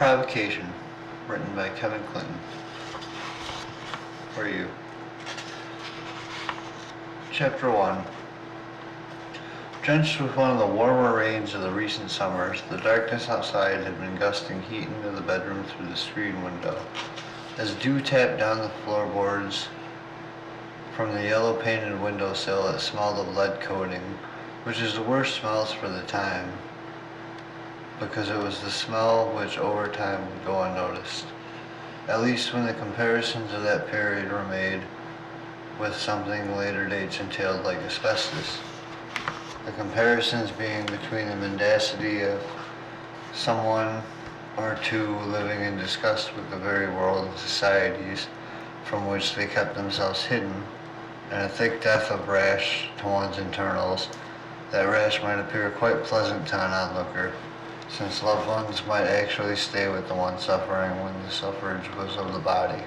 Provocation, written by Kevin Clinton. For you. Chapter 1. Drenched with one of the warmer rains of the recent summers, the darkness outside had been gusting heat into the bedroom through the screen window. As dew tapped down the floorboards from the yellow-painted windowsill, it smelled of lead coating, which is the worst smells for the time, because it was the smell which over time would go unnoticed, at least when the comparisons of that period were made with something later dates entailed like asbestos. The comparisons being between the mendacity of someone or two living in disgust with the very world and societies from which they kept themselves hidden, and a thick death of rash to one's internals. That rash might appear quite pleasant to an onlooker, since loved ones might actually stay with the one suffering when the suffrage was of the body.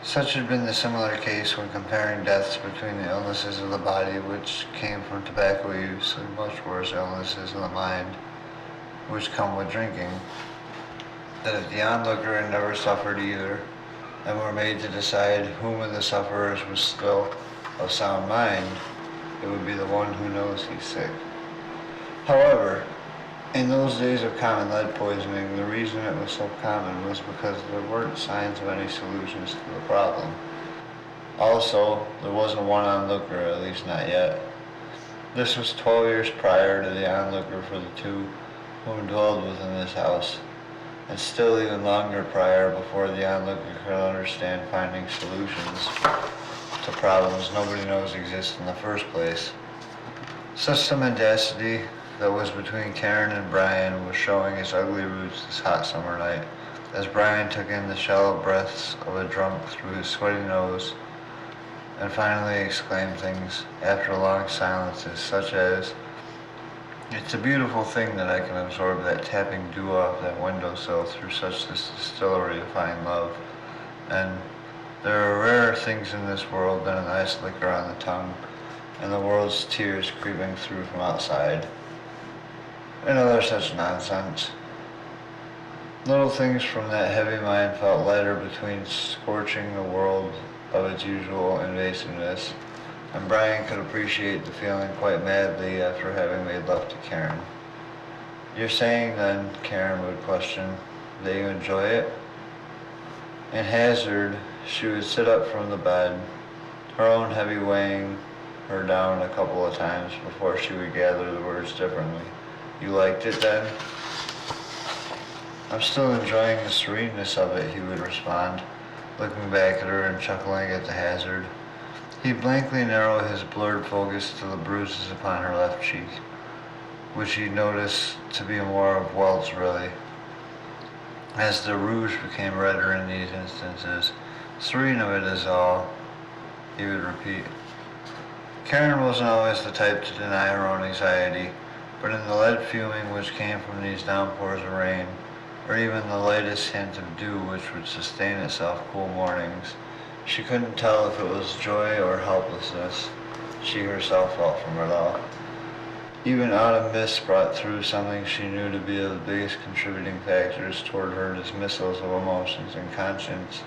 Such had been the similar case when comparing deaths between the illnesses of the body which came from tobacco use and much worse illnesses of the mind which come with drinking, that if the onlooker had never suffered either, and were made to decide whom of the sufferers was still of sound mind, it would be the one who knows he's sick. However, in those days of common lead poisoning, the reason it was so common was because there weren't signs of any solutions to the problem. Also, there wasn't one onlooker, at least not yet. This was 12 years prior to the onlooker for the two whom dwelled within this house, and still even longer prior before the onlooker could understand finding solutions to problems nobody knows exist in the first place. Such the mendacity that was between Karen and Brian was showing its ugly roots this hot summer night, as Brian took in the shallow breaths of a drunk through his sweaty nose, and finally exclaimed things after long silences such as, "It's a beautiful thing that I can absorb that tapping dew off that windowsill through such this distillery of fine love, and there are rarer things in this world than an ice liquor on the tongue, and the world's tears creeping through from outside," and other such nonsense. Little things from that heavy mind felt lighter between scorching the world of its usual invasiveness, and Brian could appreciate the feeling quite madly after having made love to Karen. "You're saying then," Karen would question, "that you enjoy it?" In hazard, she would sit up from the bed, her own heavy weighing her down a couple of times before she would gather the words differently. "You liked it then?" "I'm still enjoying the sereneness of it," he would respond, looking back at her and chuckling at the hazard. He'd blankly narrow his blurred focus to the bruises upon her left cheek, which he noticed to be more of welts really, as the rouge became redder in these instances. "Serene of it is all," he would repeat. Karen wasn't always the type to deny her own anxiety, but in the lead fuming which came from these downpours of rain, or even the lightest hint of dew which would sustain itself cool mornings, she couldn't tell if it was joy or helplessness she herself felt from it all. Even autumn mists brought through something she knew to be of the biggest contributing factors toward her dismissals of emotions and conscience,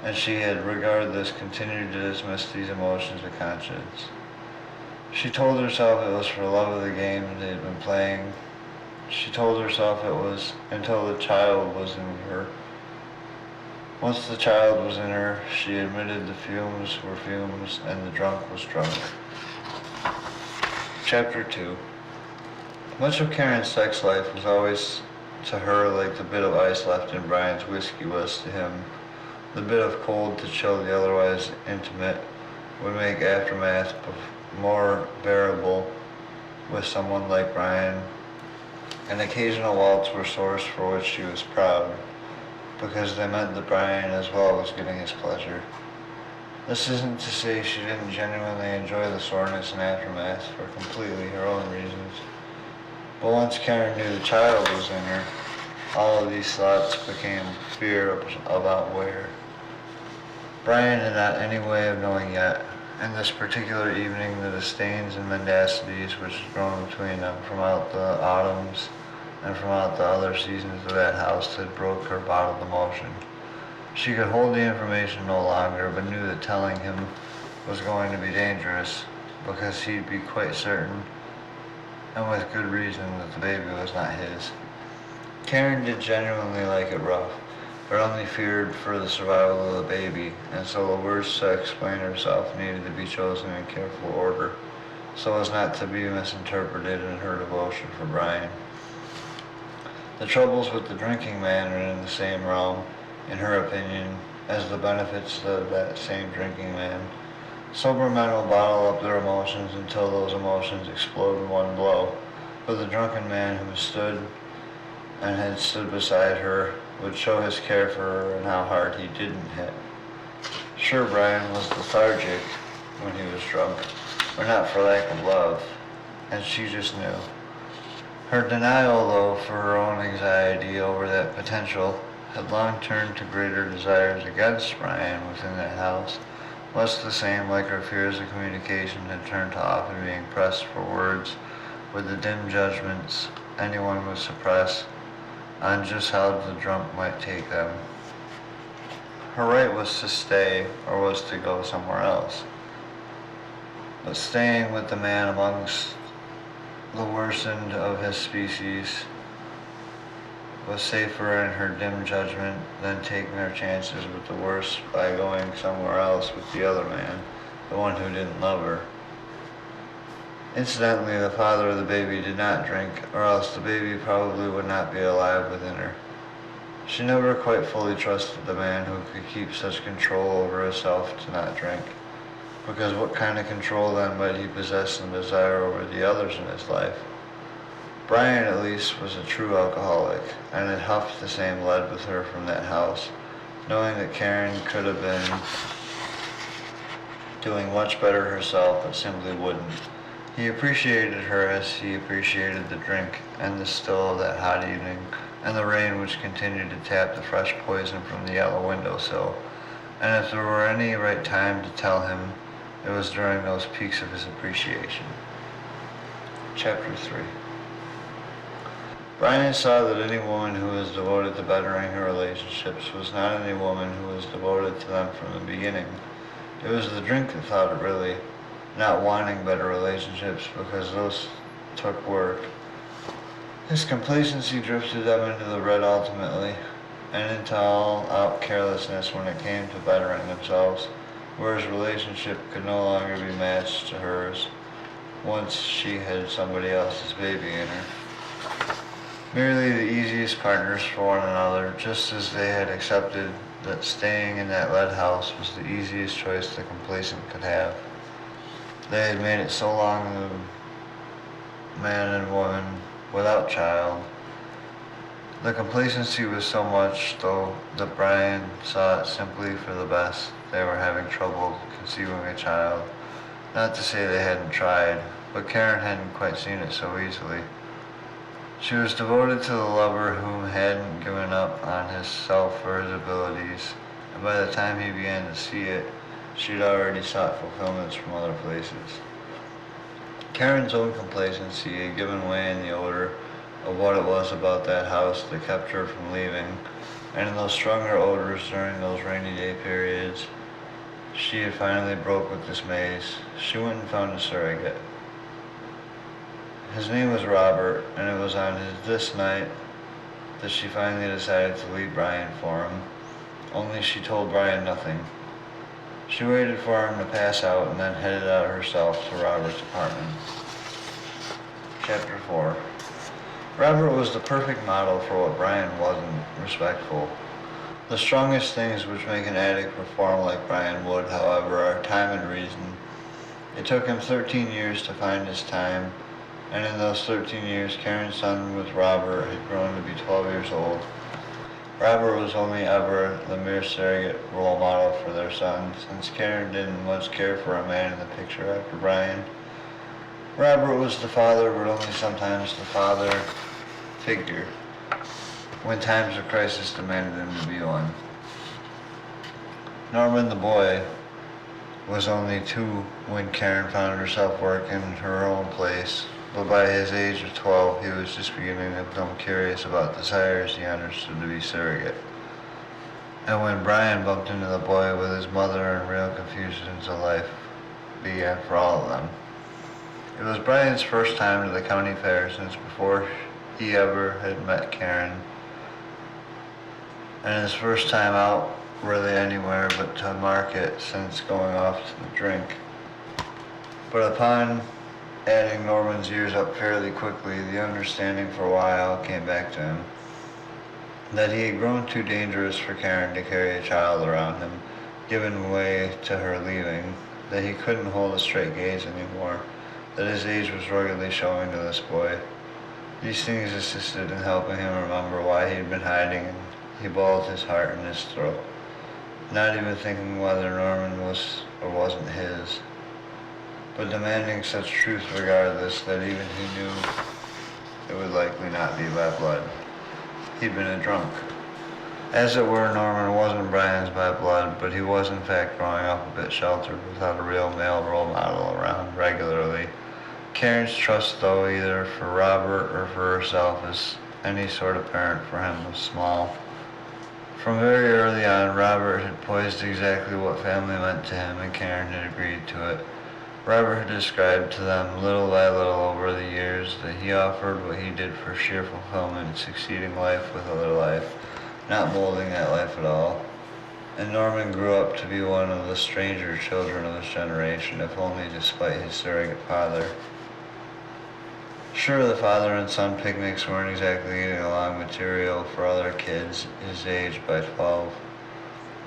and she had regardless continued to dismiss these emotions of conscience. She told herself it was for love of the game they had been playing. She told herself it was until the child was in her. Once the child was in her, she admitted the fumes were fumes and the drunk was drunk. Chapter 2. Much of Karen's sex life was always to her like the bit of ice left in Brian's whiskey was to him. The bit of cold to chill the otherwise intimate would make aftermath more bearable with someone like Brian, and occasional waltz were source for which she was proud, because they meant that Brian as well was getting his pleasure. This isn't to say she didn't genuinely enjoy the soreness and aftermath for completely her own reasons, but once Karen knew the child was in her, all of these thoughts became fear about where. Brian had not any way of knowing yet, and this particular evening the disdains and mendacities which had grown between them from out the autumns and from out the other seasons of that house that broke her bottled emotion. She could hold the information no longer, but knew that telling him was going to be dangerous, because he'd be quite certain, and with good reason, that the baby was not his. Karen did genuinely like it rough, but only feared for the survival of the baby, and so the words to explain herself needed to be chosen in careful order, so as not to be misinterpreted in her devotion for Brian. The troubles with the drinking man are in the same realm, in her opinion, as the benefits of that same drinking man. Sober men will bottle up their emotions until those emotions explode in one blow, but the drunken man who stood and had stood beside her would show his care for her and how hard he didn't hit. Sure, Brian was lethargic when he was drunk, but not for lack of love, and she just knew. Her denial, though, for her own anxiety over that potential, had long turned to greater desires against Brian within that house, much the same like her fears of communication had turned to often being pressed for words with the dim judgments anyone would suppress on just how the drunk might take them. Her right was to stay or was to go somewhere else. But staying with the man amongst the worsened of his species was safer in her dim judgment than taking her chances with the worst by going somewhere else with the other man, the one who didn't love her. Incidentally, the father of the baby did not drink, or else the baby probably would not be alive within her. She never quite fully trusted the man who could keep such control over himself to not drink, because what kind of control then might he possess and desire over the others in his life? Brian, at least, was a true alcoholic, and had huffed the same lead with her from that house, knowing that Karen could have been doing much better herself, but simply wouldn't. He appreciated her as he appreciated the drink, and the still of that hot evening, and the rain which continued to tap the fresh poison from the yellow windowsill, and if there were any right time to tell him, it was during those peaks of his appreciation. Chapter 3. Brian saw that any woman who was devoted to bettering her relationships was not any woman who was devoted to them from the beginning. It was the drink that thought it really, not wanting better relationships because those took work. His complacency drifted them into the red ultimately, and into all-out carelessness when it came to bettering themselves, where his relationship could no longer be matched to hers once she had somebody else's baby in her. Merely the easiest partners for one another, just as they had accepted that staying in that lead house was the easiest choice the complacent could have. They had made it so long the man and woman without child. The complacency was so much, though, that Brian saw it simply for the best. They were having trouble conceiving a child. Not to say they hadn't tried, but Karen hadn't quite seen it so easily. She was devoted to the lover whom hadn't given up on himself or his abilities, and by the time he began to see it, she'd already sought fulfillments from other places. Karen's own complacency had given way in the odor of what it was about that house that kept her from leaving, and in those stronger odors during those rainy day periods, she had finally broke with this maze. She went and found a surrogate. His name was Robert, and it was on this night that she finally decided to leave Brian for him, only she told Brian nothing. She waited for him to pass out and then headed out herself to Robert's apartment. Chapter 4. Robert was the perfect model for what Brian wasn't: respectful. The strongest things which make an addict perform like Brian would, however, are time and reason. It took him 13 years to find his time, and in those 13 years Karen's son with Robert had grown to be 12 years old. Robert was only ever the mere surrogate role model for their son, since Karen didn't much care for a man in the picture after Brian. Robert was the father, but only sometimes the father figure, when times of crisis demanded him to be one. Norman the boy was only 2 when Karen found herself working her own place but by his age of 12 he was just beginning to become curious about desires he understood to be surrogate. And when Brian bumped into the boy with his mother and real confusions of life began for all of them. It was Brian's first time to the county fair since before he ever had met Karen, and his first time out really anywhere but to market since going off to the drink. But upon adding Norman's years up fairly quickly, the understanding for a while came back to him that he had grown too dangerous for Karen to carry a child around him, given way to her leaving, that he couldn't hold a straight gaze anymore, that his age was ruggedly showing to this boy. These things assisted in helping him remember why he'd been hiding, and he balled his heart in his throat, not even thinking whether Norman was or wasn't his, but demanding such truth regardless that even he knew it would likely not be by blood. He'd been a drunk. As it were, Norman wasn't Brian's by blood, but he was in fact growing up a bit sheltered without a real male role model around regularly. Karen's trust, though, either for Robert or for herself as any sort of parent for him, was small. From very early on, Robert had poised exactly what family meant to him, and Karen had agreed to it. Robert had described to them little by little over the years that he offered what he did for sheer fulfillment, succeeding life with other life, not molding that life at all. And Norman grew up to be one of the stranger children of his generation, if only despite his surrogate father. Sure, the father and son picnics weren't exactly getting along material for other kids his age by 12,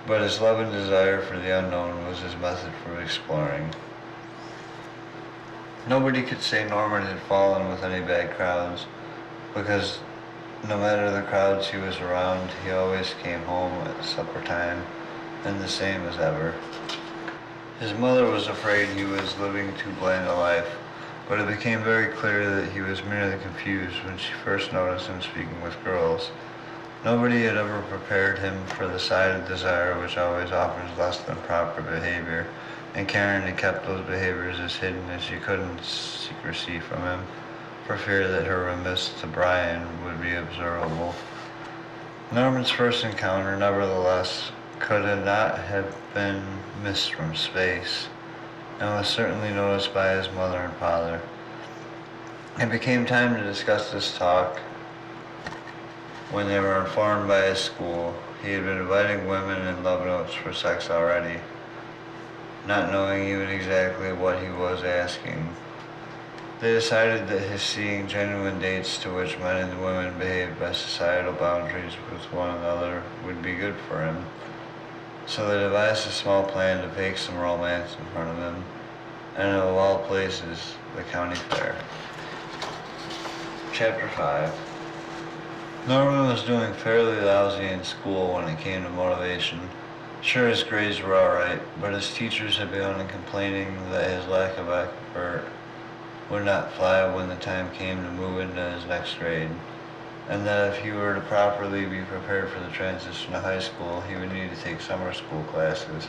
but his love and desire for the unknown was his method for exploring. Nobody could say Norman had fallen with any bad crowds, because no matter the crowds he was around, he always came home at supper time, and the same as ever. His mother was afraid he was living too bland a life, but it became very clear that he was merely confused when she first noticed him speaking with girls. Nobody had ever prepared him for the side of desire which always offers less than proper behavior, and Karen had kept those behaviors as hidden as she could in secrecy from him, for fear that her remiss to Brian would be observable. Norman's first encounter, nevertheless, could not have been missed from space, and was certainly noticed by his mother and father. It became time to discuss this talk when they were informed by his school he had been inviting women in love notes for sex already, not knowing even exactly what he was asking. They decided that his seeing genuine dates to which men and women behaved by societal boundaries with one another would be good for him, so they devised a small plan to fake some romance in front of him, and of all places, the county fair. Chapter 5. Norman was doing fairly lousy in school when it came to motivation. Sure, his grades were alright, but his teachers had begun complaining that his lack of effort would not fly when the time came to move into his next grade, and that if he were to properly be prepared for the transition to high school, he would need to take summer school classes.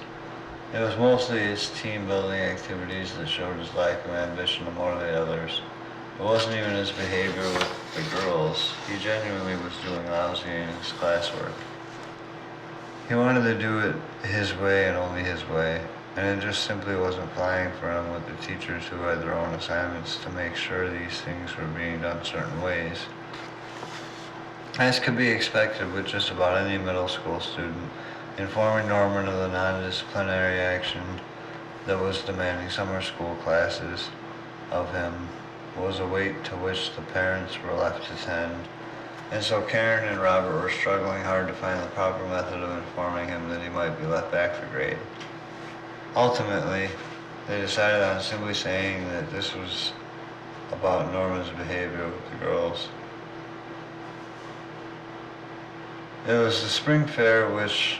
It was mostly his team-building activities that showed his lack of ambition to motivate others. It wasn't even his behavior with the girls. He genuinely was doing lousy in his classwork. He wanted to do it his way and only his way, and it just simply wasn't flying for him with the teachers who had their own assignments to make sure these things were being done certain ways. As could be expected with just about any middle school student, informing Norman of the non-disciplinary action that was demanding summer school classes of him was a weight to which the parents were left to tend, and so Karen and Robert were struggling hard to find the proper method of informing him that he might be left back for grade. Ultimately, they decided on simply saying that this was about Norman's behavior with the girls. It was the spring fair which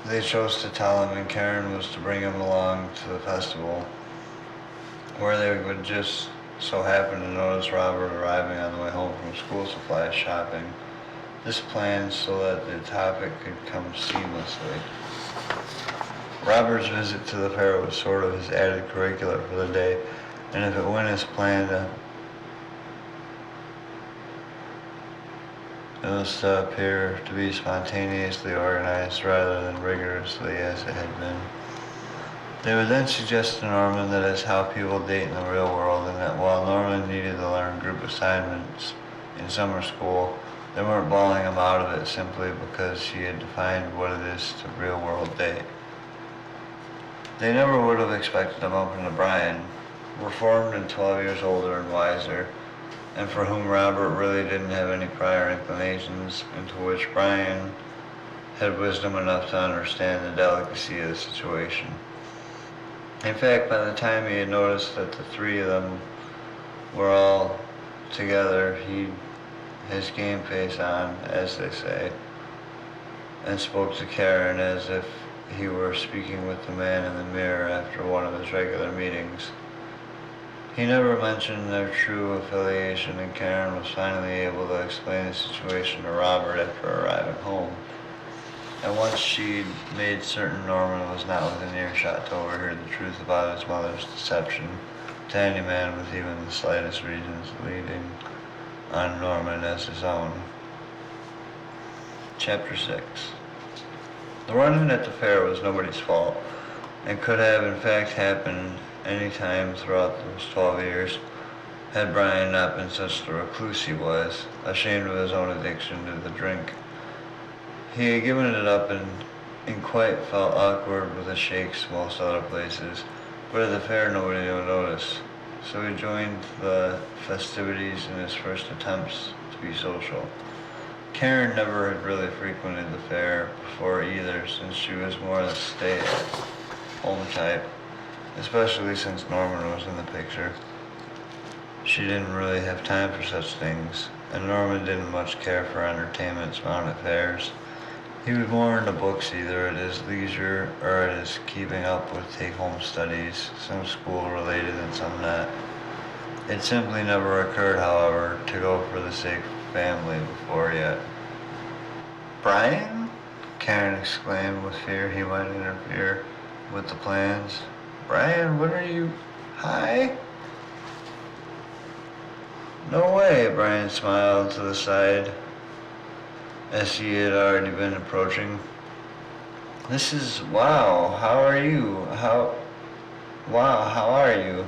they chose to tell him, and Karen was to bring him along to the festival, where they would just so happen to notice Robert arriving on the way home from school supplies shopping. This planned so that the topic could come seamlessly. Robert's visit to the fair was sort of his added curricular for the day, and if it went as planned, It was to appear to be spontaneously organized rather than rigorously as it had been. They would then suggest to Norman that is how people date in the real world, and that while Norman needed to learn group assignments in summer school, they weren't bawling him out of it simply because he had defined what it is to real world date. They never would have expected to bump into Brian, reformed and 12 years older and wiser, and for whom Robert really didn't have any prior inclinations, into which Brian had wisdom enough to understand the delicacy of the situation. In fact, by the time he had noticed that the three of them were all together, he had his game face on, as they say, and spoke to Karen as if he were speaking with the man in the mirror after one of his regular meetings. He never mentioned their true affiliation, and Karen was finally able to explain the situation to Robert after arriving home. And once she'd made certain Norman was not within earshot to overhear the truth about his mother's deception to any man with even the slightest reasons leading on Norman as his own. Chapter 6. The run-in at the fair was nobody's fault, and could have in fact happened any time throughout those 12 years, had Brian not been such the recluse he was, ashamed of his own addiction to the drink. He had given it up and quite felt awkward with the shakes most other places, but at the fair nobody would notice, so he joined the festivities in his first attempts to be social. Karen never had really frequented the fair before either, since she was more the stay-at-home type, especially since Norman was in the picture. She didn't really have time for such things, and Norman didn't much care for entertainments found at fairs. He was more into books either at his leisure or at his keeping up with take-home studies, some school-related and some not. It simply never occurred, however, to go for the sake of family before yet. "Brian?" Karen exclaimed with fear he might interfere with the plans. "Brian, what are you... Hi?" "No way," Brian smiled to the side as he had already been approaching. "This is... Wow, how are you? Wow, how are you?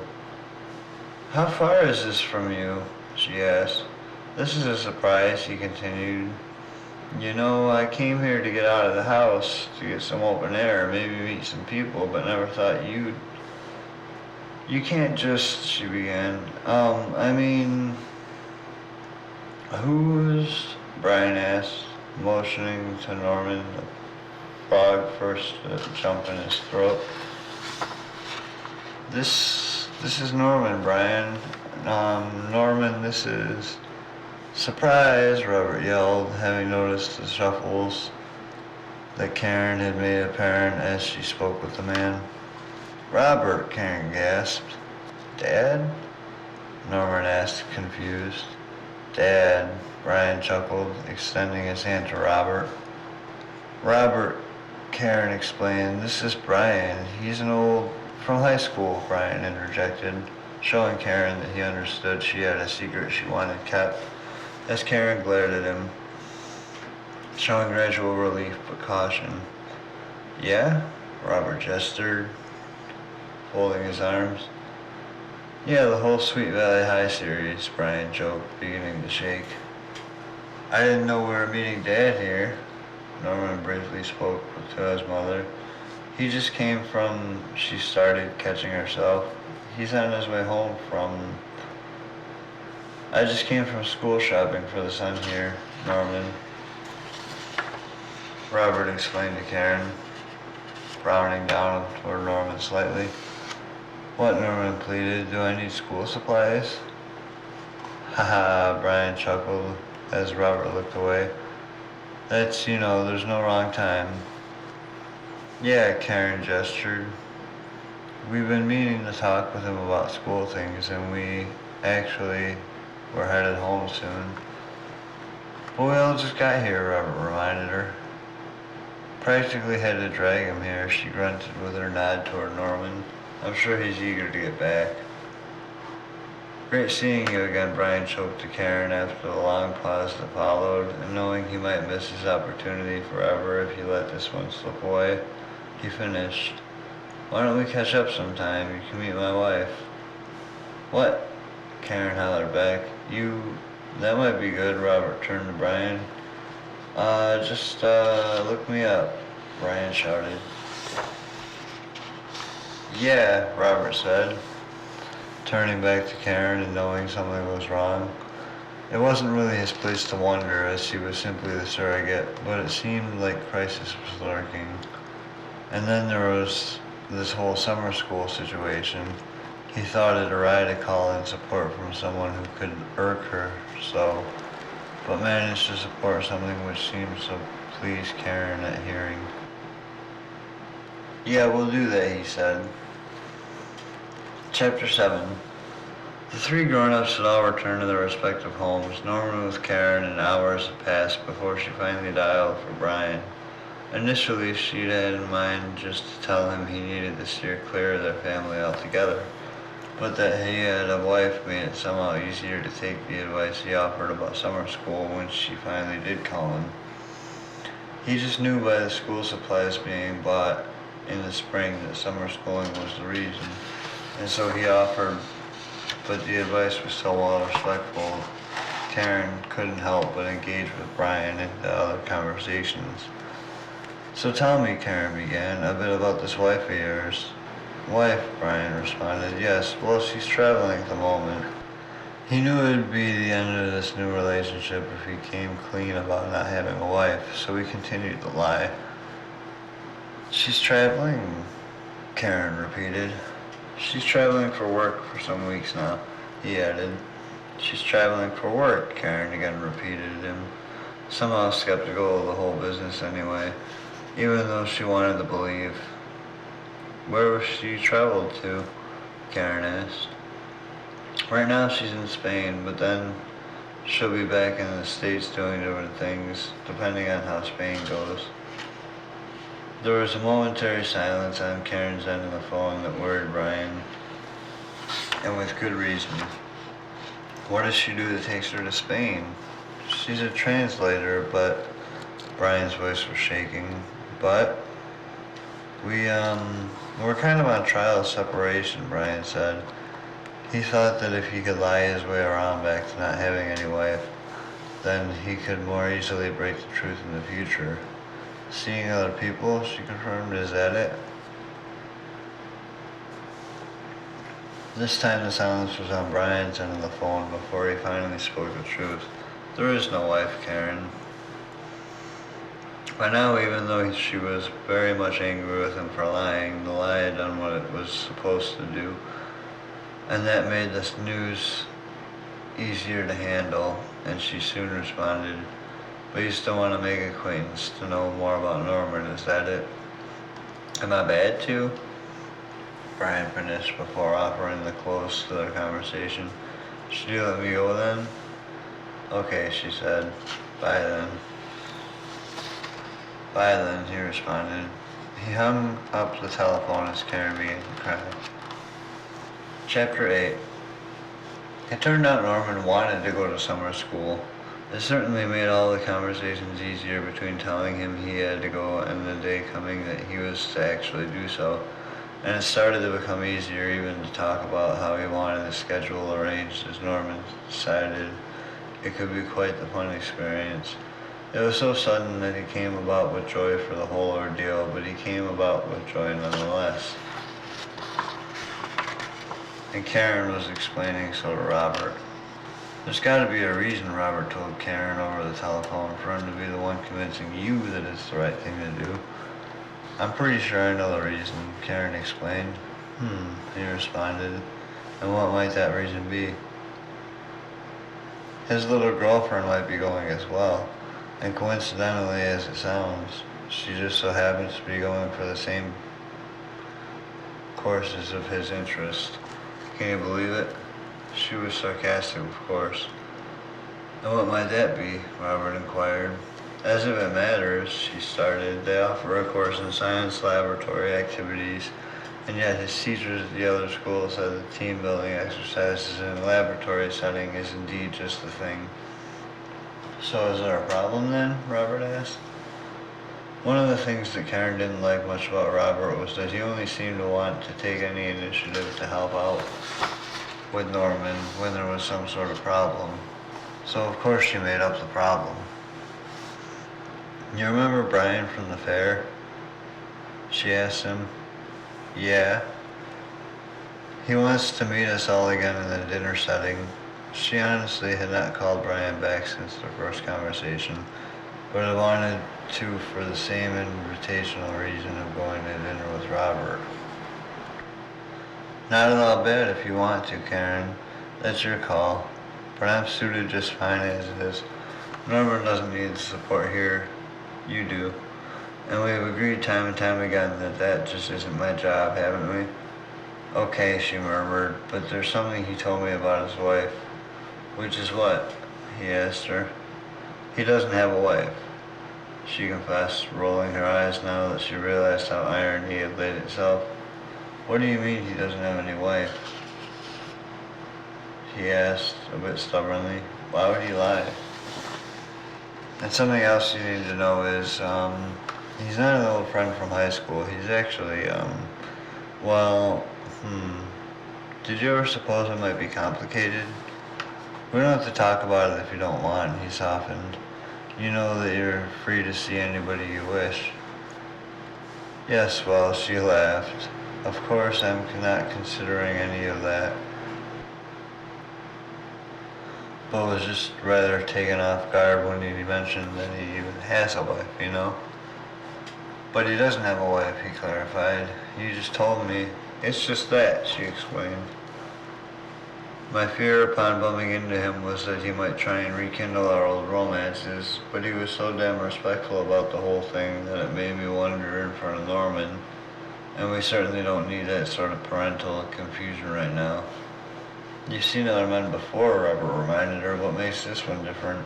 How far is this from you?" she asked. "This is a surprise," he continued. "You know, I came here to get out of the house, to get some open air, maybe meet some people, but never thought you'd... You can't just..." she began. I mean... Who's... Brian asked, motioning to Norman, the frog first to jump in his throat. This is Norman, Brian. Norman, this is..." "Surprise!" Robert yelled, having noticed the shuffles that Karen had made apparent as she spoke with the man. "Robert!" Karen gasped. "Dad?" Norman asked, confused. "Dad," Brian chuckled, extending his hand to Robert. "Robert," Karen explained, "this is Brian. He's an old..." "From high school," Brian interjected, showing Karen that he understood she had a secret she wanted kept, as Karen glared at him, showing gradual relief but caution. "Yeah?" Robert gestured, folding his arms. "Yeah, the whole Sweet Valley High series," Brian joked, beginning to shake. "I didn't know we were meeting Dad here." Norman briefly spoke to his mother. "He just came from..." she started, catching herself. "He's on his way home from..." "I just came from school shopping for the son here, Norman," Robert explained to Karen, frowning down toward Norman slightly. "What?" Norman pleaded. "Do I need school supplies?" "Ha ha," Brian chuckled as Robert looked away. "That's, there's no wrong time." "Yeah," Karen gestured. "We've been meaning to talk with him about school things, and we we're headed home soon." "But we all just got here," Robert reminded her. "Practically had to drag him here," she grunted with her nod toward Norman. "I'm sure he's eager to get back." Great seeing you again, Brian choked to Karen after the long pause that followed, and knowing he might miss his opportunity forever if he let this one slip away, he finished. Why don't we catch up sometime? You can meet my wife. What? Karen hollered back. That might be good, Robert turned to Brian. Just look me up, Brian shouted. Yeah, Robert said, turning back to Karen and knowing something was wrong. It wasn't really his place to wonder, as she was simply the surrogate, but it seemed like crisis was lurking. And then there was this whole summer school situation. He thought it a right to call in support from someone who could irk her so, but managed to support something which seemed to please Karen at hearing. Yeah, we'll do that, he said. Chapter 7. The three grown-ups had all returned to their respective homes. Norman with Karen, and hours had passed before she finally dialed for Brian. Initially, she'd had in mind just to tell him he needed to steer clear of their family altogether, but that he had a wife made it somehow easier to take the advice he offered about summer school when she finally did call him. He just knew by the school supplies being bought in the spring that summer schooling was the reason, and so he offered, but the advice was so well respectful, Karen couldn't help but engage with Brian into other conversations. So tell me, Karen began, a bit about this wife of yours. Wife, Brian responded. Yes, well, she's traveling at the moment. He knew it would be the end of this new relationship if he came clean about not having a wife, so he continued to lie. She's traveling, Karen repeated. She's traveling for work for some weeks now, he added. She's traveling for work, Karen again repeated him, somehow skeptical of the whole business anyway, even though she wanted to believe. Where was she traveled to? Karen asked. Right now she's in Spain, but then she'll be back in the States doing different things, depending on how Spain goes. There was a momentary silence on Karen's end of the phone that worried Brian, and with good reason. What does she do that takes her to Spain? She's a translator, but Brian's voice was shaking. But we're kind of on trial of separation, Brian said. He thought that if he could lie his way around back to not having any wife, then he could more easily break the truth in the future. Seeing other people, she confirmed, is that it? This time the silence was on Brian's end of the phone before he finally spoke the truth. There is no wife, Karen. By now, even though she was very much angry with him for lying, the lie had done what it was supposed to do, and that made this news easier to handle, and she soon responded, but you still want to make acquaintance to know more about Norman, is that it? Am I bad too? Brian finished before offering the close to their conversation. Should you let me go then? Okay, she said. Bye then. Bye then, he responded. He hung up the telephone as Karen began to cry. Chapter 8. It turned out Norman wanted to go to summer school. It certainly made all the conversations easier between telling him he had to go and the day coming that he was to actually do so. And it started to become easier even to talk about how he wanted the schedule arranged, as Norman decided it could be quite the fun experience. It was so sudden that he came about with joy for the whole ordeal, but he came about with joy nonetheless. And Karen was explaining so to Robert. There's got to be a reason, Robert told Karen over the telephone, for him to be the one convincing you that it's the right thing to do. I'm pretty sure I know the reason, Karen explained. He responded. And what might that reason be? His little girlfriend might be going as well. And coincidentally as it sounds, she just so happens to be going for the same courses of his interest. Can you believe it? She was sarcastic, of course. And what might that be? Robert inquired. As if it matters, she started. They offer a course in science laboratory activities and yet his teachers at the other school said that team building exercises in a laboratory setting is indeed just the thing. So is there a problem then? Robert asked. One of the things that Karen didn't like much about Robert was that he only seemed to want to take any initiative to help out with Norman when there was some sort of problem. So of course she made up the problem. You remember Brian from the fair? She asked him. Yeah. He wants to meet us all again in the dinner setting. She honestly had not called Brian back since their first conversation, but had wanted to for the same invitational reason of going to dinner with Robert. Not at all bad if you want to, Karen. That's your call. But I'm suited just fine as it is. Norman doesn't need the support here. You do. And we have agreed time and time again that that just isn't my job, haven't we? Okay, she murmured, but there's something he told me about his wife. Which is what? He asked her. He doesn't have a wife, she confessed, rolling her eyes now that she realized how irony had laid itself. What do you mean he doesn't have any wife? He asked, a bit stubbornly. Why would he lie? And something else you need to know is, he's not an old friend from high school. He's actually, did you ever suppose it might be complicated? We don't have to talk about it if you don't want, he softened. You know that you're free to see anybody you wish. Yes, well, she laughed. Of course, I'm not considering any of that. But was just rather taken off guard when he mentioned that he even has a wife, you know? But he doesn't have a wife, he clarified. You just told me. It's just that, she explained. My fear upon bumping into him was that he might try and rekindle our old romances, but he was so damn respectful about the whole thing that it made me wonder in front of Norman, and we certainly don't need that sort of parental confusion right now. You've seen other men before, Robert reminded her. What makes this one different?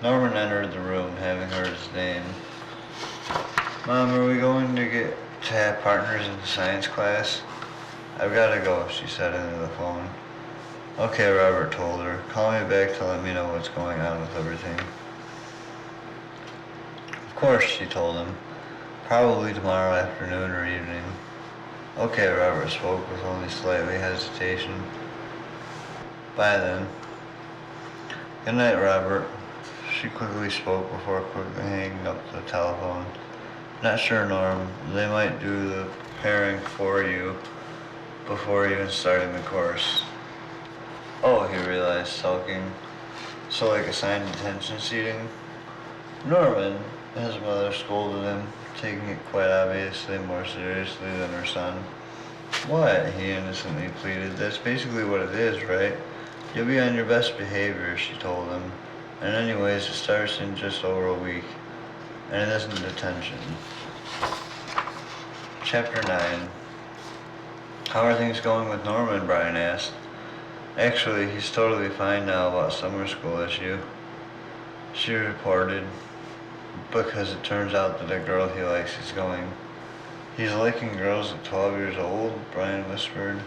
Norman entered the room, having heard his name. Mom, are we going to have partners in the science class? I've got to go, she said into the phone. Okay, Robert told her. Call me back to let me know what's going on with everything. Of course, she told him. Probably tomorrow afternoon or evening. Okay, Robert spoke with only slightly hesitation. Bye then. Good night, Robert. She quickly spoke before quickly hanging up the telephone. Not sure, Norm. They might do the preparing for you before even starting the course. Oh, he realized, sulking. So like assigned detention seating? Norman, his mother scolded him, taking it quite obviously more seriously than her son. What? He innocently pleaded. That's basically what it is, right? You'll be on your best behavior, she told him. And anyways, it starts in just over a week. And it isn't detention. Chapter 9. How are things going with Norman? Brian asked. Actually, he's totally fine now about summer school issue, she reported, because it turns out that a girl he likes is going. He's liking girls at 12 years old, Brian whispered,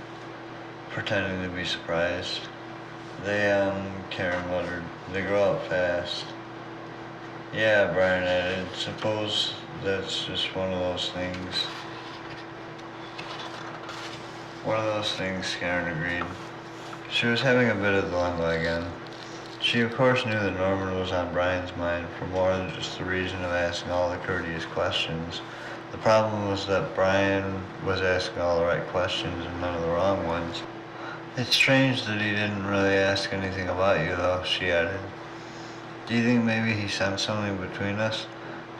pretending to be surprised. Karen muttered, they grow up fast. Yeah, Brian added, suppose that's just one of those things. One of those things, Karen agreed. She was having a bit of dilemma again. She of course knew that Norman was on Brian's mind for more than just the reason of asking all the courteous questions. The problem was that Brian was asking all the right questions and none of the wrong ones. It's strange that he didn't really ask anything about you though, she added. Do you think maybe he sensed something between us?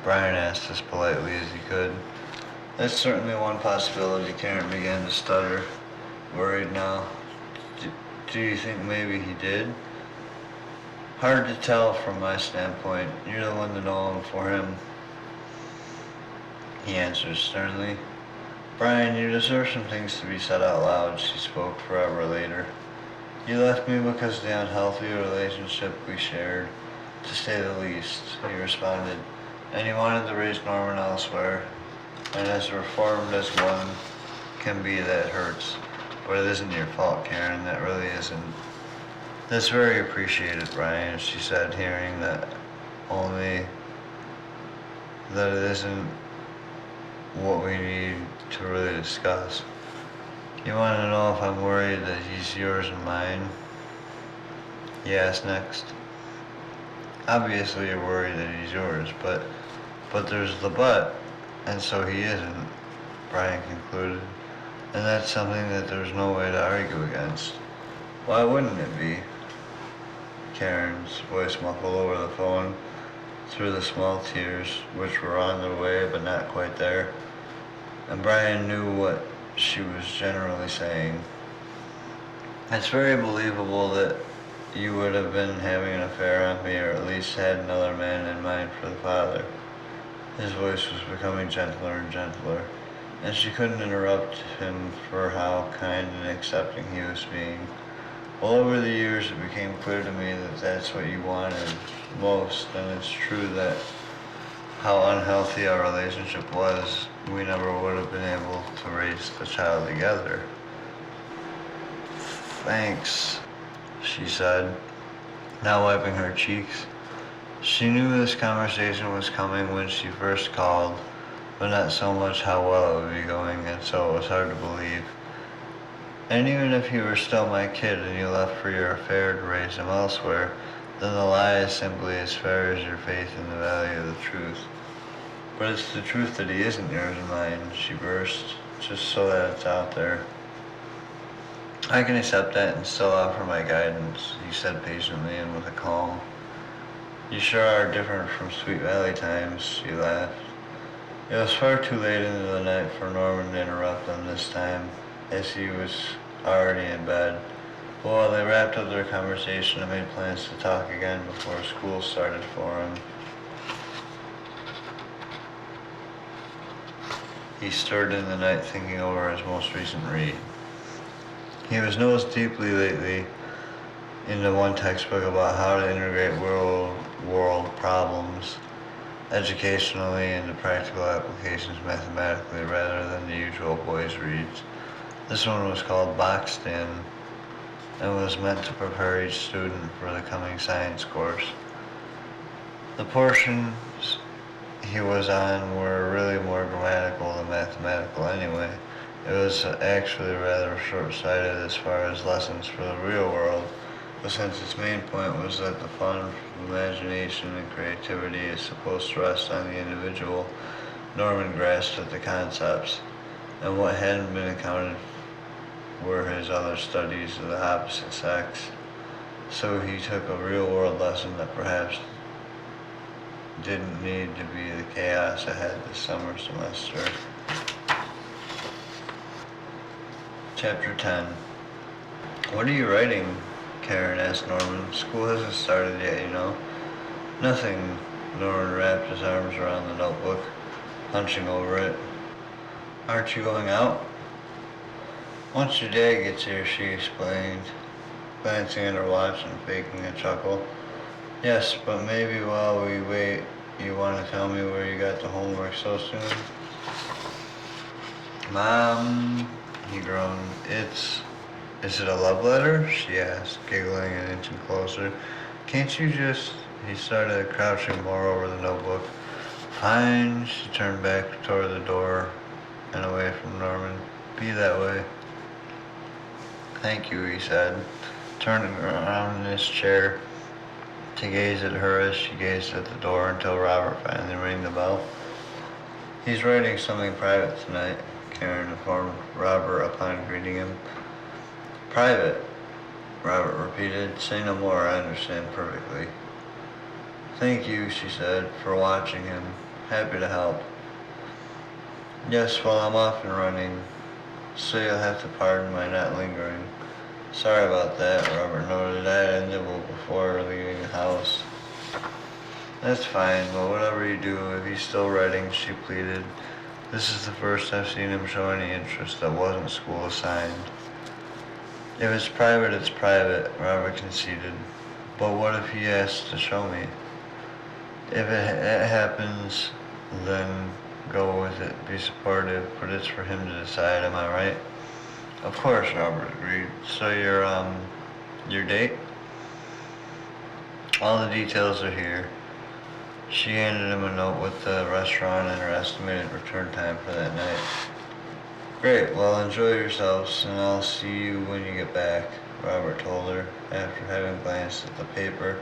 Brian asked as politely as he could. That's certainly one possibility, Karen began to stutter, worried now. Do you think maybe he did? Hard to tell from my standpoint. You're the one to know him for him, he answered sternly. Brian, you deserve some things to be said out loud, she spoke forever later. You left me because of the unhealthy relationship we shared, to say the least, he responded. And you wanted to raise Norman elsewhere. And as reformed as one, can be that hurts, but it isn't your fault, Karen. That really isn't. That's very appreciated, Brian, she said, hearing that only that it isn't what we need to really discuss. You want to know if I'm worried that he's yours and mine? He asked next. Obviously you're worried that he's yours, but there's the but, and so he isn't, Brian concluded. And that's something that there's no way to argue against. Why wouldn't it be? Karen's voice muffled over the phone through the small tears, which were on their way but not quite there. And Brian knew what she was generally saying. It's very believable that you would have been having an affair on me, or at least had another man in mind for the father. His voice was becoming gentler and gentler, and she couldn't interrupt him for how kind and accepting he was being. Well, over the years it became clear to me that that's what you wanted most, and it's true that how unhealthy our relationship was, we never would have been able to raise the child together. Thanks, she said, now wiping her cheeks. She knew this conversation was coming when she first called, but not so much how well it would be going, and so it was hard to believe. And even if you were still my kid and you left for your affair to raise him elsewhere, then the lie is simply as fair as your faith in the value of the truth. But it's the truth that he isn't yours and mine, she burst, just so that it's out there. I can accept that and still offer my guidance, he said patiently and with a calm. You sure are different from Sweet Valley times, she laughed. It was far too late into the night for Norman to interrupt them this time, as he was already in bed. But while they wrapped up their conversation and made plans to talk again before school started for him, he stirred in the night thinking over his most recent read. He was nosed deeply lately into one textbook about how to integrate world problems educationally into practical applications mathematically rather than the usual boys' reads. This one was called Boxed In and was meant to prepare each student for the coming science course. The portions he was on were really more grammatical than mathematical anyway. It was actually rather short-sighted as far as lessons for the real world, but since its main point was that the fun, imagination, and creativity is supposed to rest on the individual, Norman grasped at the concepts, and what hadn't been accounted were his other studies of the opposite sex. So he took a real-world lesson that perhaps didn't need to be the chaos ahead this summer semester. Chapter 10. What are you writing? Karen asked Norman. School hasn't started yet, you know. Nothing. Norman wrapped his arms around the notebook, hunching over it. Aren't you going out? Once your dad gets here, she explained, glancing at her watch and faking a chuckle. Yes, but maybe while we wait, you want to tell me where you got the homework so soon? Mom, he groaned. Is it a love letter? She asked, giggling and inching closer. Can't you just... He started crouching more over the notebook. Fine, she turned back toward the door and away from Norman. Be that way. Thank you, he said, turning around in his chair to gaze at her as she gazed at the door until Robert finally rang the bell. He's writing something private tonight, Karen informed Robert upon greeting him. Private, Robert repeated. Say no more, I understand perfectly. Thank you, she said, for watching him. Happy to help. Yes, well, I'm off and running, so you'll have to pardon my not lingering. Sorry about that, Robert noted. I had a nibble before leaving the house. That's fine, but whatever you do, if he's still writing, she pleaded. This is the first I've seen him show any interest that wasn't school assigned. If it's private, Robert conceded. But what if he asks to show me? If it happens, then go with it, be supportive, but it's for him to decide, am I right? Of course, Robert agreed. So your date? All the details are here. She handed him a note with the restaurant and her estimated return time for that night. Great, well enjoy yourselves, and I'll see you when you get back, Robert told her, after having glanced at the paper.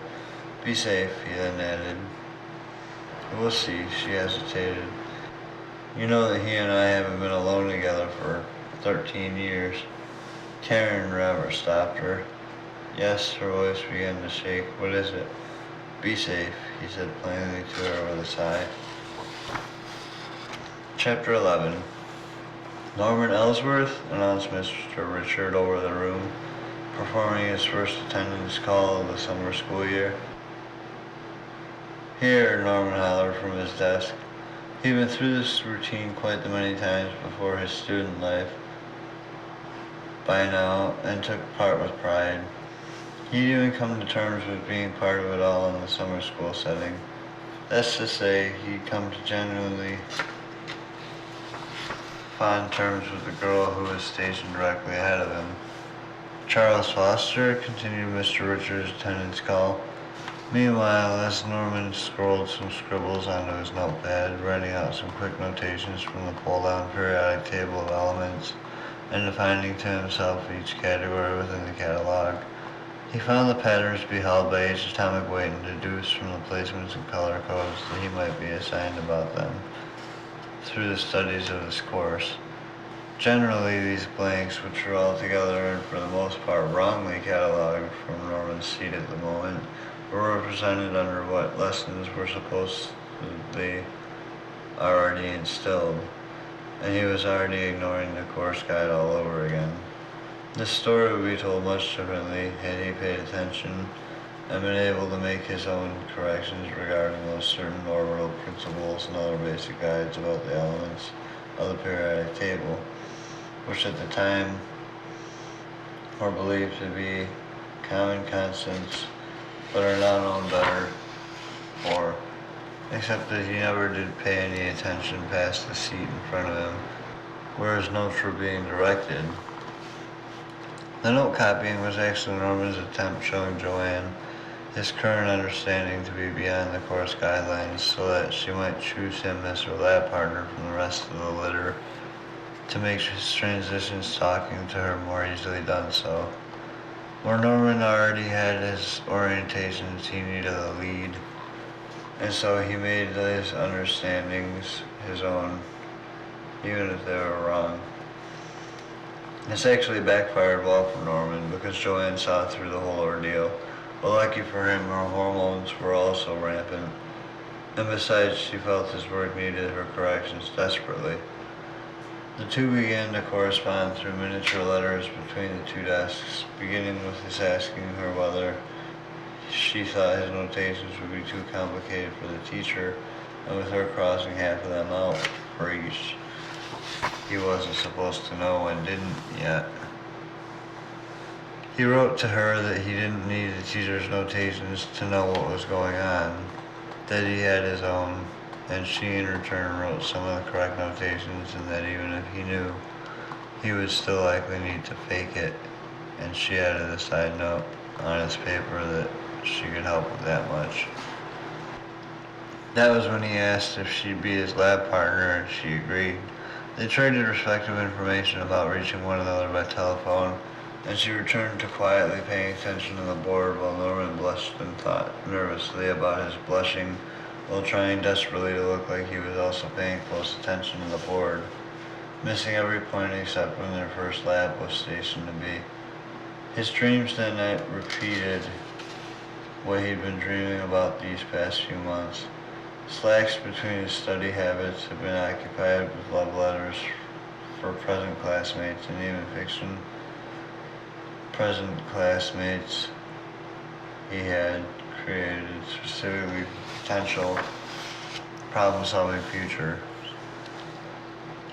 Be safe, he then added. We'll see, she hesitated. You know that he and I haven't been alone together for 13 years. Karen, Robert stopped her. Yes, her voice began to shake. What is it? Be safe, he said plainly to her with a sigh. Chapter 11. Norman Ellsworth, announced Mr. Richard over the room, performing his first attendance call of the summer school year. Here, Norman hollered from his desk. He'd been through this routine quite the many times before his student life by now, and took part with pride. He'd even come to terms with being part of it all in the summer school setting. That's to say, he'd come to genuinely fond terms with the girl who was stationed directly ahead of him. Charles Foster, continued Mr. Richards' attendance call. Meanwhile, as Norman scrolled some scribbles onto his notepad, writing out some quick notations from the pull-down periodic table of elements, and defining to himself each category within the catalog, he found the patterns to be held by each atomic weight and deduced from the placements and color codes that he might be assigned about them through the studies of this course. Generally, these blanks, which were altogether and for the most part wrongly cataloged from Norman's seat at the moment, were represented under what lessons were supposed to be already instilled, and he was already ignoring the course guide all over again. This story would be told much differently had he paid attention and been able to make his own corrections regarding those certain orbital principles and other basic guides about the elements of the periodic table, which at the time were believed to be common constants, but are now known better for, except that he never did pay any attention past the seat in front of him, where his notes were being directed. The note copying was actually Norman's attempt showing Joanne his current understanding to be beyond the course guidelines, so that she might choose him as her lab partner from the rest of the litter, to make his transitions talking to her more easily done so. Where Norman already had his orientations, he needed a lead, and so he made his understandings his own, even if they were wrong. This actually backfired well for Norman, because Joanne saw through the whole ordeal. But lucky for him, her hormones were also rampant, and besides, she felt his work needed her corrections desperately. The two began to correspond through miniature letters between the two desks, beginning with his asking her whether she thought his notations would be too complicated for the teacher, and with her crossing half of them out for each. He wasn't supposed to know and didn't yet. He wrote to her that he didn't need the teacher's notations to know what was going on, that he had his own, and she in return wrote some of the correct notations, and that even if he knew, he would still likely need to fake it, and she added a side note on his paper that she could help with that much. That was when he asked if she'd be his lab partner, and she agreed. They traded respective information about reaching one another by telephone, and she returned to quietly paying attention to the board while Norman blushed and thought nervously about his blushing, while trying desperately to look like he was also paying close attention to the board, missing every point except when their first lab was stationed to be. His dreams that night repeated what he'd been dreaming about these past few months. Slacks between his study habits had been occupied with love letters for present classmates, and even fiction present classmates he had created specifically for potential problem-solving future.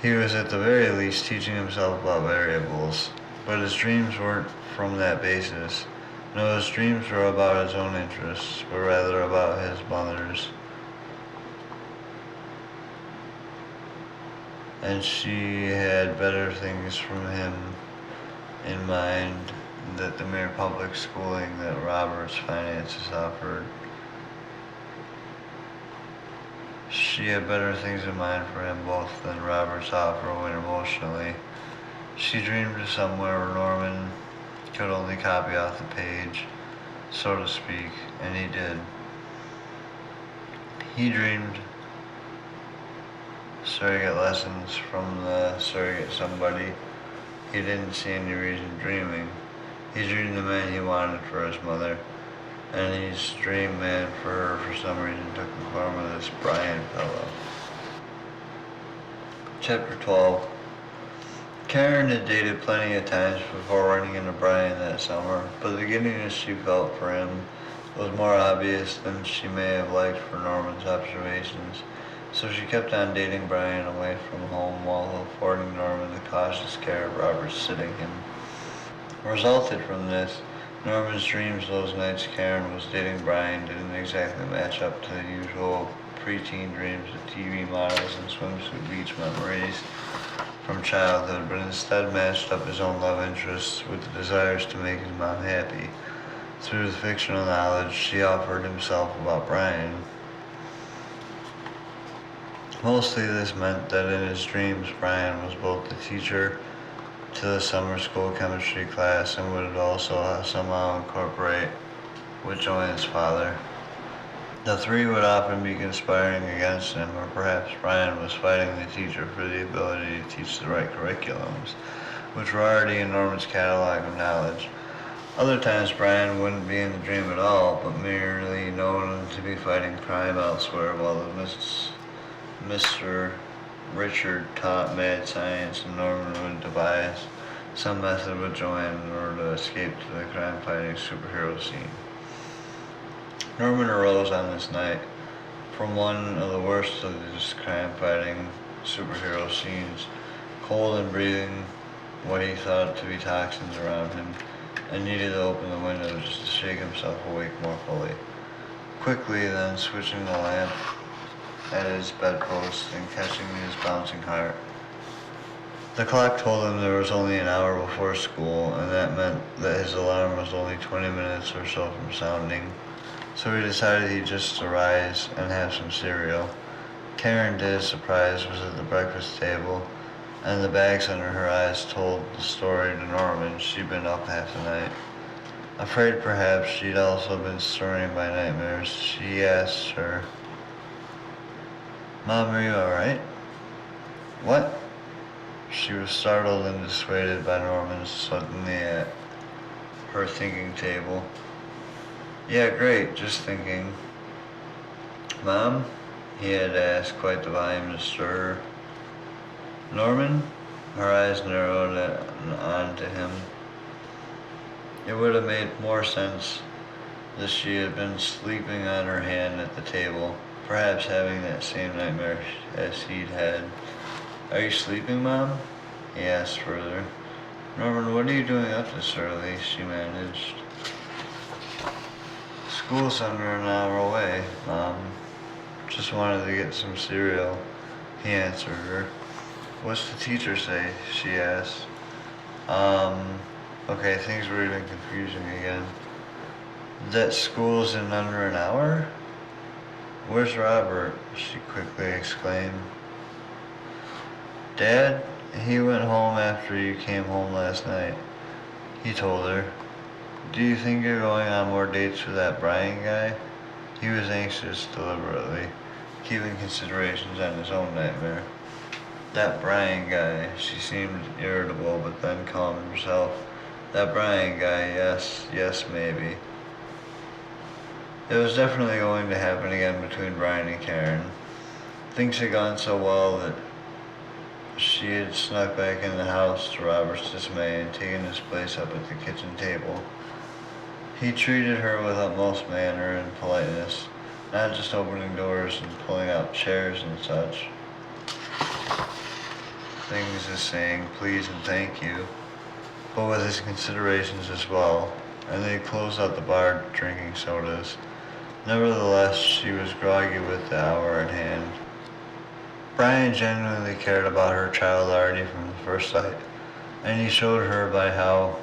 He was at the very least teaching himself about variables, but his dreams weren't from that basis. No, his dreams were about his own interests, but rather about his mother's. and she had better things from him in mind than the mere public schooling that Robert's finances offered. She had better things in mind for him both than Robert's offer when emotionally. She dreamed of somewhere where Norman could only copy off the page, so to speak, and he did. He dreamed surrogate lessons from the surrogate somebody he didn't see any reason dreaming. He dreamed the man he wanted for his mother, and his dream man for her for some reason took the form of this Brian fellow. Chapter 12. Karen had dated plenty of times before running into Brian that summer, but the giddiness she felt for him was more obvious than she may have liked for Norman's observations, so she kept on dating Brian away from home while affording Norman the cautious care of Robert sitting him. Resulted from this, Norman's dreams those nights Karen was dating Brian didn't exactly match up to the usual preteen dreams of TV models and swimsuit beach memories from childhood, but instead matched up his own love interests with the desires to make his mom happy through the fictional knowledge she offered himself about Brian. Mostly this meant that in his dreams Brian was both the teacher to the summer school chemistry class and would also somehow incorporate with Joanne's father. The three would often be conspiring against him, or perhaps Brian was fighting the teacher for the ability to teach the right curriculums, which were already in Norman's catalog of knowledge. Other times Brian wouldn't be in the dream at all, but merely known to be fighting crime elsewhere while Mr. Richard taught mad science and Norman would devise some method with Joanne in order to escape to the crime-fighting superhero scene. Norman arose on this night from one of the worst of these crime-fighting superhero scenes, cold and breathing what he thought to be toxins around him, and needed to open the window just to shake himself awake more fully. Quickly then switching the lamp at his bedpost and catching his bouncing heart. The clock told him there was only an hour before school, and that meant that his alarm was only 20 minutes or so from sounding, so he decided he'd just arise and have some cereal. Karen, to his surprise, was at the breakfast table, and the bags under her eyes told the story to Norman. She'd been up half the night. Afraid perhaps she'd also been stirring by nightmares, he asked her, "Mom, are you alright?" "What?" She was startled and dissuaded by Norman's suddenly at her thinking table. "Yeah, great, just thinking." "Mom?" he had asked, quite the volume to stir her. "Norman?" Her eyes narrowed on to him. It would have made more sense that she had been sleeping on her hand at the table, perhaps having that same nightmare as he'd had. "Are you sleeping, Mom?" he asked further. "Norman, what are you doing up this early?" she managed. "School's under an hour away, Mom. Just wanted to get some cereal," he answered her. "What's the teacher say?" she asked. Okay, things were even confusing again. "That school's in under an hour? Where's Robert?" she quickly exclaimed. "Dad, he went home after you came home last night," he told her. "Do you think you're going on more dates with that Brian guy?" He was anxious deliberately, keeping considerations on his own nightmare. That Brian guy, she seemed irritable but then calmed herself. That Brian guy, yes, maybe. It was definitely going to happen again between Brian and Karen. Things had gone so well that she had snuck back in the house to Robert's dismay and taken his place up at the kitchen table. He treated her with utmost manner and politeness, not just opening doors and pulling out chairs and such. Things as saying please and thank you, but with his considerations as well, and they closed out the bar drinking sodas. Nevertheless, she was groggy with the hour at hand. Brian genuinely cared about her child already from the first sight, and he showed her by how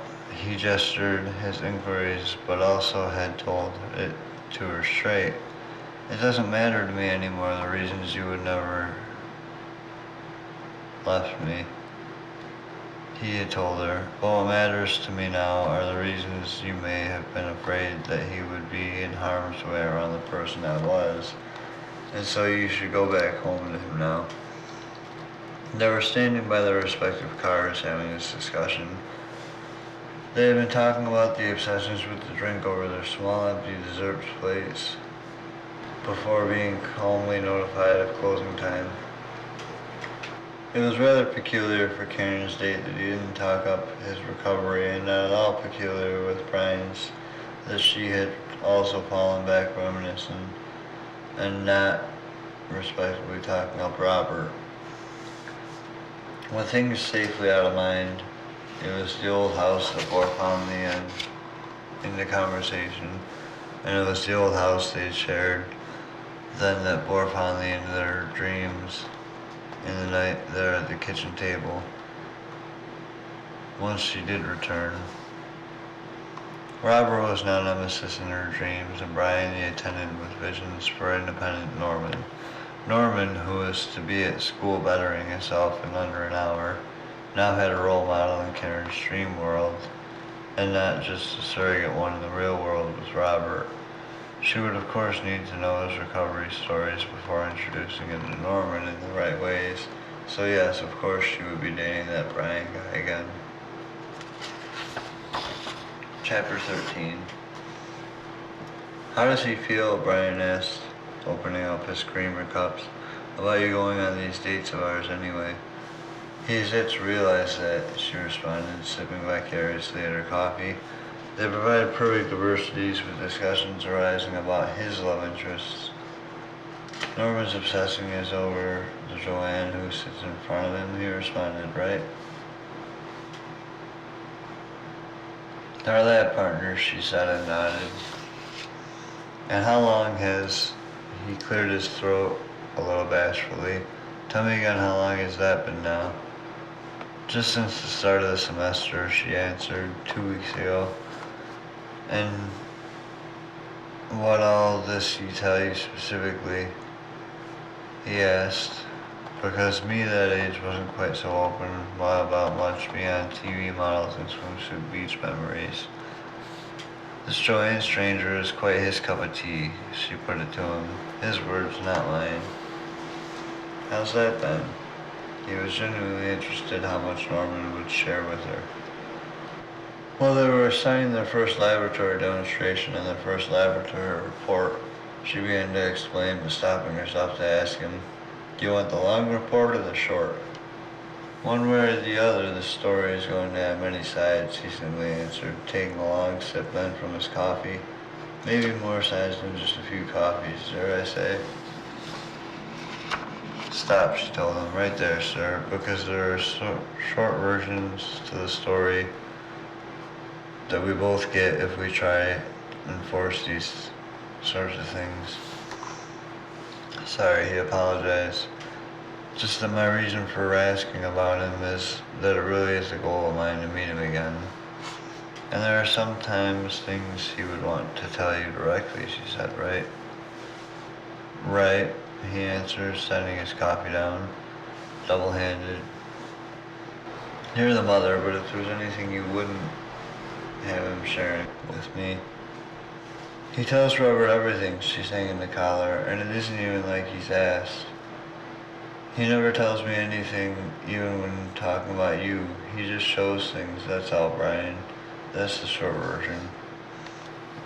he gestured his inquiries, but also had told it to her straight. It doesn't matter to me anymore the reasons you would never left me, he had told her, but what matters to me now are the reasons you may have been afraid that he would be in harm's way around the person I was, and so you should go back home to him now. They were standing by their respective cars having this discussion. They had been talking about the obsessions with the drink over their small empty dessert plates before being calmly notified of closing time. It was rather peculiar for Karen's date that he didn't talk up his recovery, and not at all peculiar with Brian's that she had also fallen back reminiscent and not respectfully talking up Robert. With things safely out of mind, it was the old house that bore fondly into conversation, and it was the old house they had shared then that bore fondly into their dreams in the night there at the kitchen table, once she did return. Robert was now nemesis in her dreams, and Brian the attendant with visions for independent Norman. Norman, who was to be at school bettering himself in under an hour, now had a role model in Karen's dream world, and not just a surrogate one in the real world was Robert. She would of course need to know his recovery stories before introducing him to Norman in the right ways, so yes, of course she would be dating that Brian guy again. Chapter 13. How does he feel, Brian asked, opening up his creamer cups, about you going on these dates of ours anyway? He's yet to realize that, she responded, sipping vicariously at her coffee. They provided perfect diversities with discussions arising about his love interests. Norman's obsessing is over the Joanne who sits in front of him, he responded, right? Our lab partners, she said and nodded. And how long has he cleared his throat a little bashfully? Tell me again, how long has that been now? Just since the start of the semester, she answered, 2 weeks ago. And what all this he tell you specifically? He asked, because me that age wasn't quite so open about much beyond TV models and swimsuit beach memories. This Joanne stranger is quite his cup of tea, she put it to him, his words, not mine. How's that then? He was genuinely interested how much Norman would share with her. Well, they were assigning their first laboratory demonstration and their first laboratory report. She began to explain, but stopping herself to ask him, do you want the long report or the short? One way or the other, the story is going to have many sides, he simply answered, taking a long sip then from his coffee. Maybe more sides than just a few coffees, dare I say? Stop, she told him, right there, sir, because there are short versions to the story that we both get if we try and force these sorts of things. Sorry, he apologized. Just that my reason for asking about him is that it really is a goal of mine to meet him again. And there are sometimes things he would want to tell you directly, she said, right? Right, he answered, setting his coffee down, double-handed. You're the mother, but if there's anything you wouldn't have him sharing with me. He tells Robert everything, she's hanging the collar, and it isn't even like he's asked. He never tells me anything, even when talking about you. He just shows things, that's all, Brian. That's the short version.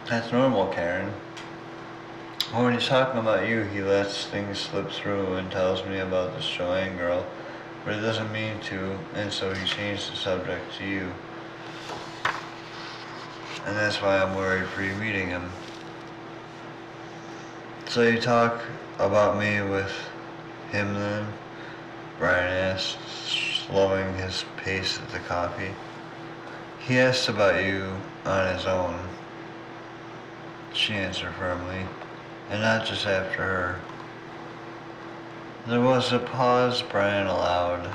That's normal, Karen. When he's talking about you, he lets things slip through and tells me about this Joanne girl, but he doesn't mean to, and so he changed the subject to you. And that's why I'm worried for you meeting him. So you talk about me with him then? Brian asked, slowing his pace at the coffee. He asked about you on his own, she answered firmly, and not just after her. There was a pause Brian allowed,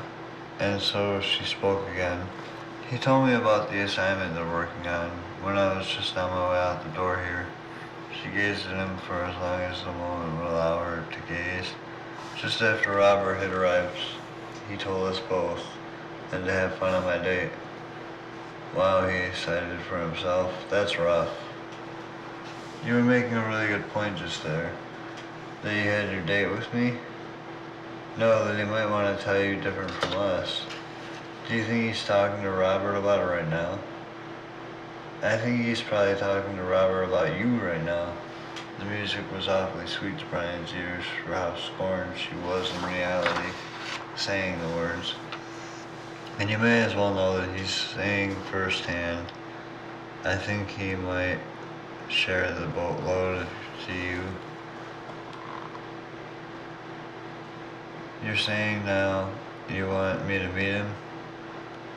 and so she spoke again. He told me about the assignment they're working on when I was just on my way out the door here. She gazed at him for as long as the moment would allow her to gaze. Just after Robert had arrived, he told us both, and to have fun on my date. Wow, he cited for himself. That's rough. You were making a really good point just there. That you had your date with me? No, that he might want to tell you different from us. Do you think he's talking to Robert about it right now? I think he's probably talking to Robert about you right now. The music was awfully sweet to Brian's ears for how scorned she was in reality, saying the words. And you may as well know that he's saying firsthand, I think he might share the boatload to you. You're saying now you want me to meet him?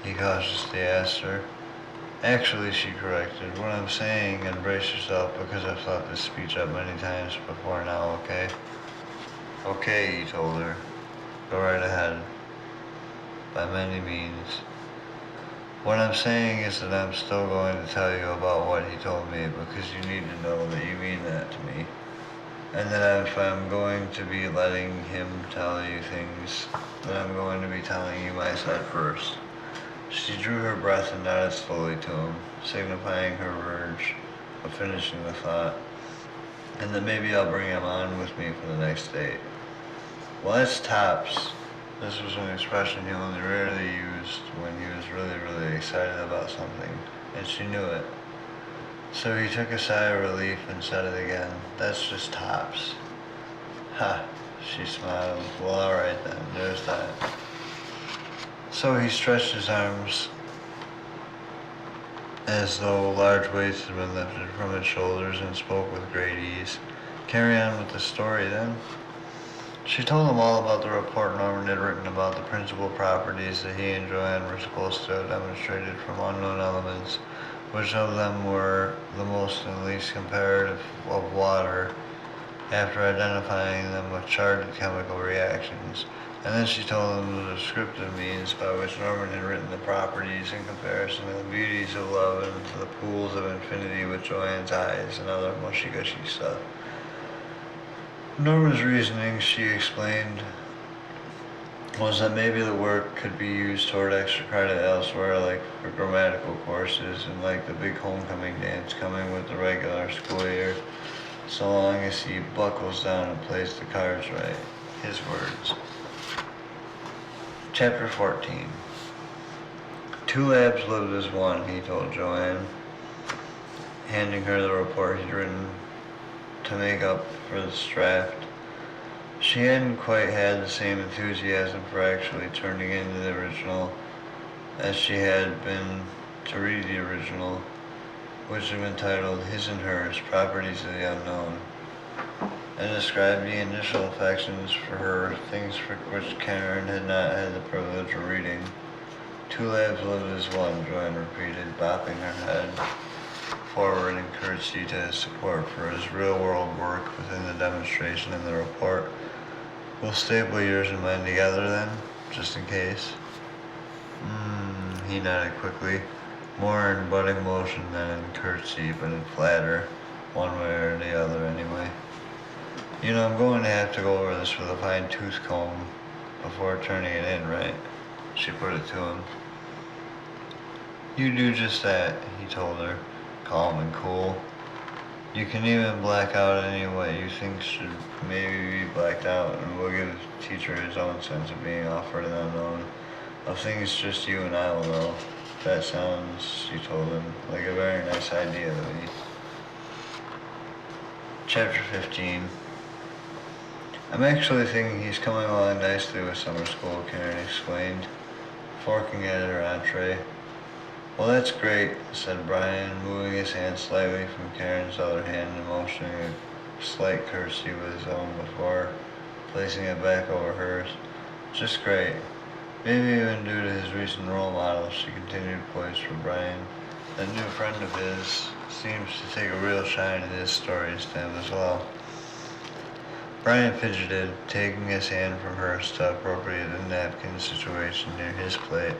He cautiously asked her. Actually, she corrected, what I'm saying, and brace yourself because I've thought this speech up many times before now, okay? Okay, he told her. Go right ahead. By many means. What I'm saying is that I'm still going to tell you about what he told me because you need to know that you mean that to me. And that if I'm going to be letting him tell you things, that I'm going to be telling you my side first. She drew her breath and nodded slowly to him, signifying her urge of finishing the thought, and that maybe I'll bring him on with me for the next date. Well, that's tops. This was an expression he only rarely used when he was really, really excited about something, and she knew it. So he took a sigh of relief and said it again. That's just tops. Ha, she smiled. Well, alright then, there's that. So he stretched his arms as though large weights had been lifted from his shoulders and spoke with great ease. Carry on with the story then. She told him all about the report Norman had written about the principal properties that he and Joanne were supposed to have demonstrated from unknown elements, which of them were the most and least comparative of water, after identifying them with charted chemical reactions. And then she told him the descriptive means by which Norman had written the properties in comparison to the beauties of love and to the pools of infinity with Joanne's eyes and other mushy-gushy stuff. Norma's reasoning, she explained, was that maybe the work could be used toward extra credit elsewhere, like for grammatical courses and like the big homecoming dance coming with the regular school year, so long as he buckles down and plays the cards right. His words. Chapter 14. 2 labs lived as one, he told Joanne, handing her the report he'd written to make up for this draft. She hadn't quite had the same enthusiasm for actually turning into the original as she had been to read the original, which had been titled His and Hers, Properties of the Unknown, and described the initial affections for her, things for which Karen had not had the privilege of reading. 2 labs lived as one, Joanne repeated, bopping her head forward in courtesy to his support for his real-world work within the demonstration and the report. We'll staple yours and mine together then, just in case. He nodded quickly, more in budding motion than in courtesy, but in flatter, one way or the other anyway. You know, I'm going to have to go over this with a fine-tooth comb before turning it in, right? She put it to him. You do just that, he told her, calm and cool. You can even black out any what you think should maybe be blacked out, and we'll give the teacher his own sense of being offered and unknown, of things just you and I will know. That sounds, she told him, like a very nice idea to me. Chapter 15. I'm actually thinking he's coming along nicely with summer school, Karen explained, forking at her entree. Well, that's great, said Brian, moving his hand slightly from Karen's other hand and motioning a slight curtsy with his own before placing it back over hers. Just great. Maybe even due to his recent role model, she continued poised for Brian. That new friend of his seems to take a real shine in his stories to him as well. Brian fidgeted, taking his hand from hers to appropriate a napkin situation near his plate,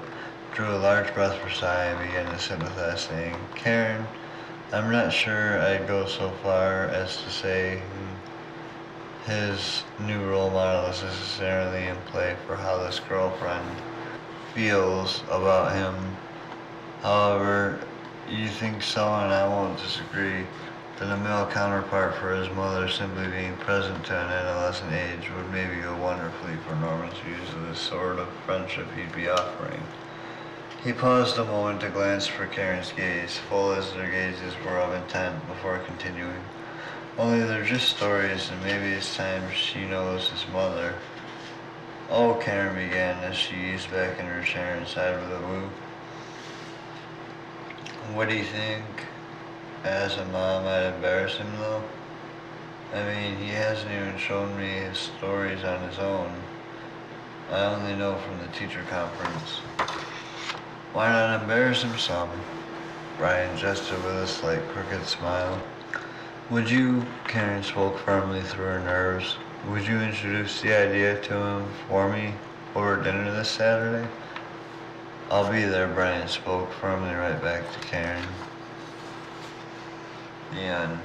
drew a large breath for sigh, and began to sympathize, saying, Karen, I'm not sure I'd go so far as to say his new role model is necessarily in play for how this girlfriend feels about him. However, you think so, and I won't disagree, that a male counterpart for his mother simply being present to an adolescent age would maybe go wonderfully for Norman's views of the sort of friendship he'd be offering. He paused a moment to glance for Karen's gaze, full as their gazes were of intent, before continuing. Only they're just stories, and maybe it's time she knows his mother. Oh, Karen began as she eased back in her chair and sighed with a woo. What do you think? As a mom, I'd embarrass him though? I mean, he hasn't even shown me his stories on his own. I only know from the teacher conference. Why not embarrass him some? Brian gestured with a slight crooked smile. Would you, Karen spoke firmly through her nerves, would you introduce the idea to him for me over dinner this Saturday? I'll be there, Brian spoke firmly right back to Karen. The end.